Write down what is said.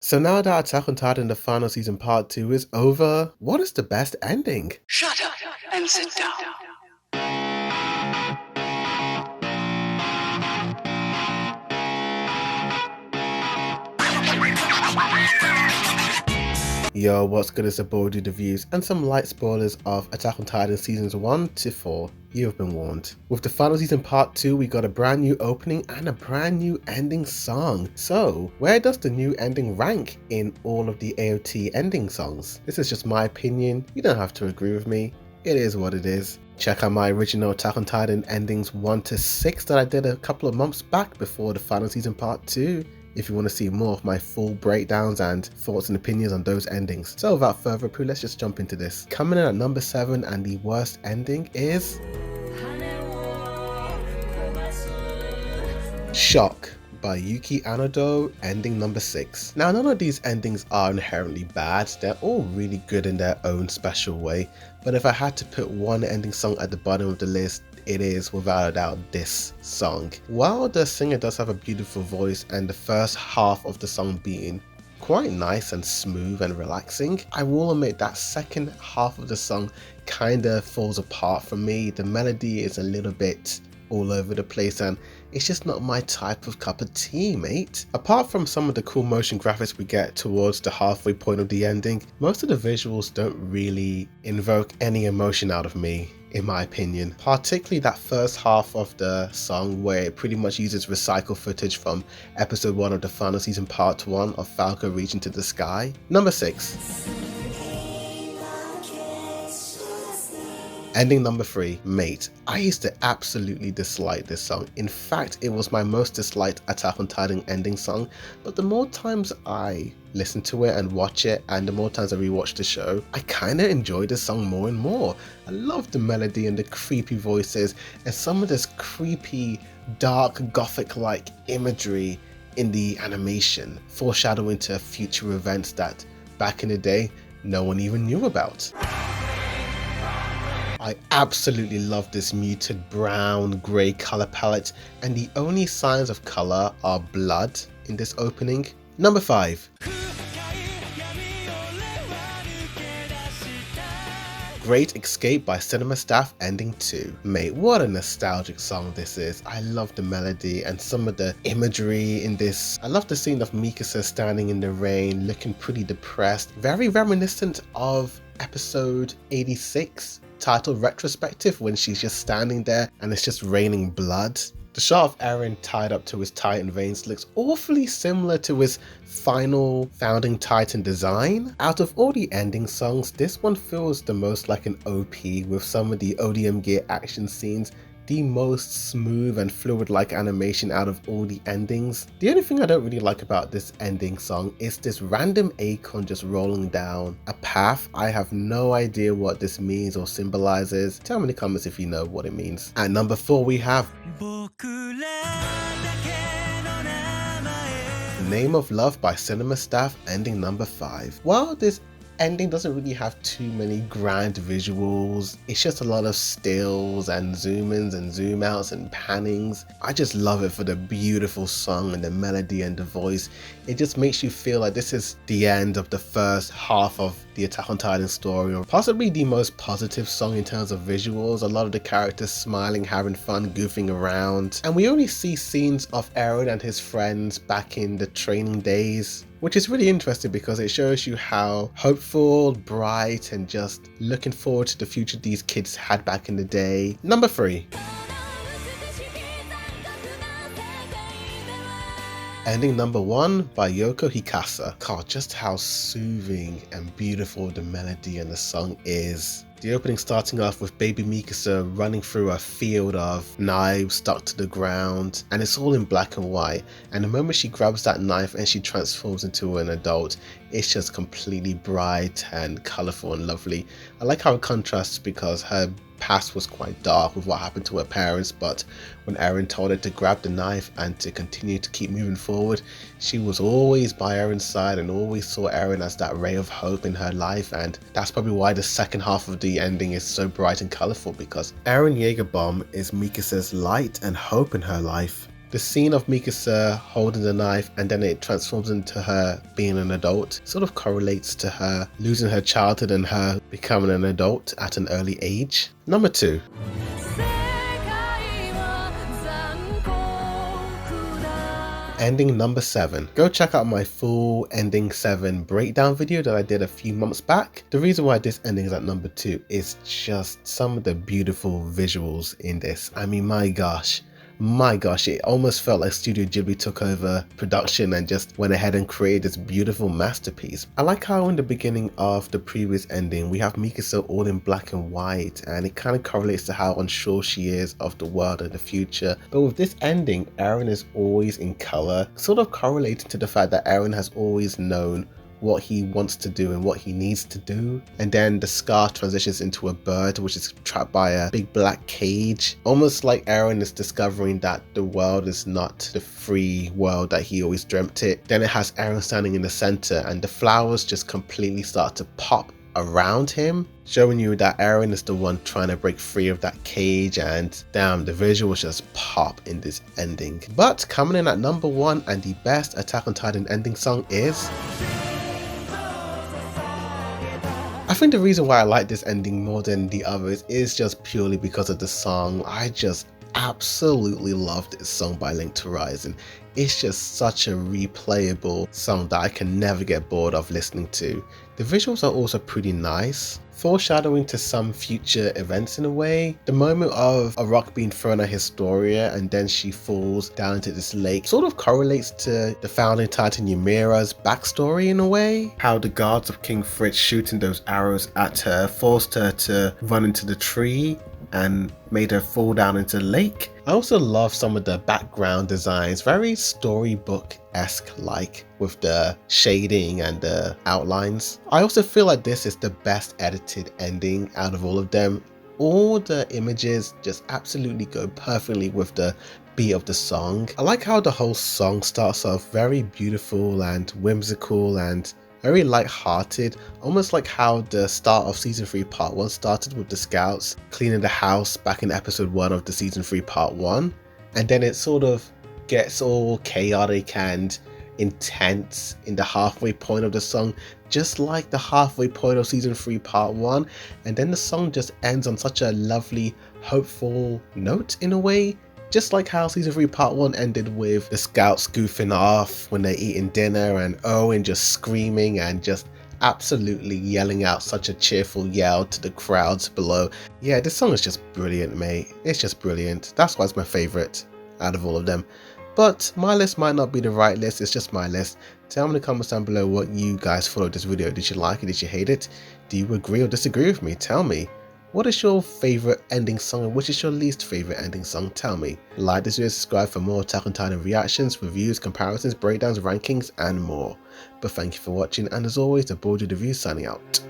So now that Attack on Titan the final season part 2 is over, what is the best ending? Shut up and sit down. Yo, what's good? It's a boy do the views and some light spoilers of Attack on Titan seasons 1 to 4. You have been warned. With the final season part 2, we got a brand new opening and a brand new ending song. So, where does the new ending rank in all of the AOT ending songs? This is just my opinion. You don't have to agree with me. It is what it is. Check out my original Attack on Titan endings 1 to 6 that I did a couple of months back before the final season part 2. If you want to see more of my full breakdowns and thoughts and opinions on those endings. So without further ado, let's just jump into this. Coming in at number 7 and the worst ending is Shock by Yuki Anado, ending number 6. Now, none of these endings are inherently bad, they're all really good in their own special way, but if I had to put one ending song at the bottom of the list, it is without a doubt this song. While the singer does have a beautiful voice and the first half of the song being quite nice and smooth and relaxing, I will admit that second half of the song kinda falls apart for me. The melody is a little bit all over the place and it's just not my type of cup of tea, mate. Apart from some of the cool motion graphics we get towards the halfway point of the ending, most of the visuals don't really invoke any emotion out of me, in my opinion. Particularly that first half of the song where it pretty much uses recycled footage from episode 1 of the final season part 1 of Falco Reaching to the Sky. Number 6. Ending number 3, Mate. I used to absolutely dislike this song. In fact, it was my most disliked Attack on Titan ending song, but the more times I listen to it and watch it, and the more times I rewatch the show, I kinda enjoy the song more and more. I love the melody and the creepy voices, and some of this creepy, dark, gothic-like imagery in the animation, foreshadowing to future events that, back in the day, no one even knew about. I absolutely love this muted brown grey colour palette, and the only signs of colour are blood in this opening. Number 5. Great Escape by Cinema Staff, ending 2. Mate, what a nostalgic song this is. I love the melody and some of the imagery in this. I love the scene of Mikasa standing in the rain, looking pretty depressed. Very reminiscent of episode 86. Titled Retrospective, when she's just standing there and it's just raining blood. The shot of Eren tied up to his Titan veins looks awfully similar to his final Founding Titan design. Out of all the ending songs, this one feels the most like an OP, with some of the ODM gear action scenes the most smooth and fluid-like animation out of all the endings. The only thing I don't really like about this ending song is this random acorn just rolling down a path. I have no idea what this means or symbolizes. Tell me in the comments if you know what it means. At number 4 we have Name of Love by Cinema Staff, ending number 5. While this ending doesn't really have too many grand visuals, it's just a lot of stills and zoom ins and zoom outs and pannings. I just love it for the beautiful song and the melody and the voice. It just makes you feel like this is the end of the first half of the Attack on Titan story, or possibly the most positive song in terms of visuals. A lot of the characters smiling, having fun, goofing around, and we only see scenes of Eren and his friends back in the training days, which is really interesting because it shows you how hopeful, bright, and just looking forward to the future these kids had back in the day. Number 3. Ending number 1 by Yoko Hikasa. God, just how soothing and beautiful the melody and the song is. The opening starting off with baby Mikasa running through a field of knives stuck to the ground, and it's all in black and white, and the moment she grabs that knife and she transforms into an adult, it's just completely bright and colourful and lovely. I like how it contrasts because her past was quite dark with what happened to her parents, but when Eren told her to grab the knife and to continue to keep moving forward, she was always by Eren's side and always saw Eren as that ray of hope in her life. And that's probably why the second half of the ending is so bright and colourful, because Eren Jaegerbomb is Mikasa's light and hope in her life. The scene of Mikasa holding the knife and then it transforms into her being an adult sort of correlates to her losing her childhood and her becoming an adult at an early age. Number 2. Ending number 7. Go check out my full ending 7 breakdown video that I did a few months back. The reason why this ending is at number 2 is just some of the beautiful visuals in this. I mean, my gosh, it almost felt like Studio Ghibli took over production and just went ahead and created this beautiful masterpiece. I like how in the beginning of the previous ending we have Mikasa all in black and white, and it kind of correlates to how unsure she is of the world and the future. But with this ending, Eren is always in color, sort of correlating to the fact that Eren has always known what he wants to do and what he needs to do. And then the scar transitions into a bird which is trapped by a big black cage, almost like Eren is discovering that the world is not the free world that he always dreamt it. Then it has Eren standing in the center and the flowers just completely start to pop around him, showing you that Eren is the one trying to break free of that cage. And damn, the visuals just pop in this ending. But coming in at number 1 and the best Attack on Titan ending song is... I think the reason why I like this ending more than the others is just purely because of the song. I just absolutely love this song by Link to Horizon. It's just such a replayable song that I can never get bored of listening to. The visuals are also pretty nice, foreshadowing to some future events in a way. The moment of a rock being thrown at Historia and then she falls down into this lake sort of correlates to the founding Titan Ymira's backstory in a way. How the guards of King Fritz shooting those arrows at her forced her to run into the tree and made her fall down into the lake. I also love some of the background designs, very storybook-esque like, with the shading and the outlines. I also feel like this is the best edited ending out of all of them. All the images just absolutely go perfectly with the beat of the song. I like how the whole song starts off very beautiful and whimsical and very light-hearted, almost like how the start of season 3 part 1 started with the scouts cleaning the house back in episode 1 of the season 3 part 1, and then it sort of gets all chaotic and intense in the halfway point of the song, just like the halfway point of season 3 part 1, and then the song just ends on such a lovely, hopeful note in a way. Just like how season 3 part 1 ended with the scouts goofing off when they're eating dinner and Owen just screaming and just absolutely yelling out such a cheerful yell to the crowds below. Yeah, this song is just brilliant, mate. It's just brilliant. That's why it's my favourite out of all of them. But my list might not be the right list, it's just my list. Tell me in the comments down below what you guys thought of this video. Did you like it? Did you hate it? Do you agree or disagree with me? Tell me. What is your favourite ending song and which is your least favourite ending song? Tell me. Like this video, subscribe for more Attack on Titan reactions, reviews, comparisons, breakdowns, rankings and more. But thank you for watching, and as always, the Bored Dude Review signing out.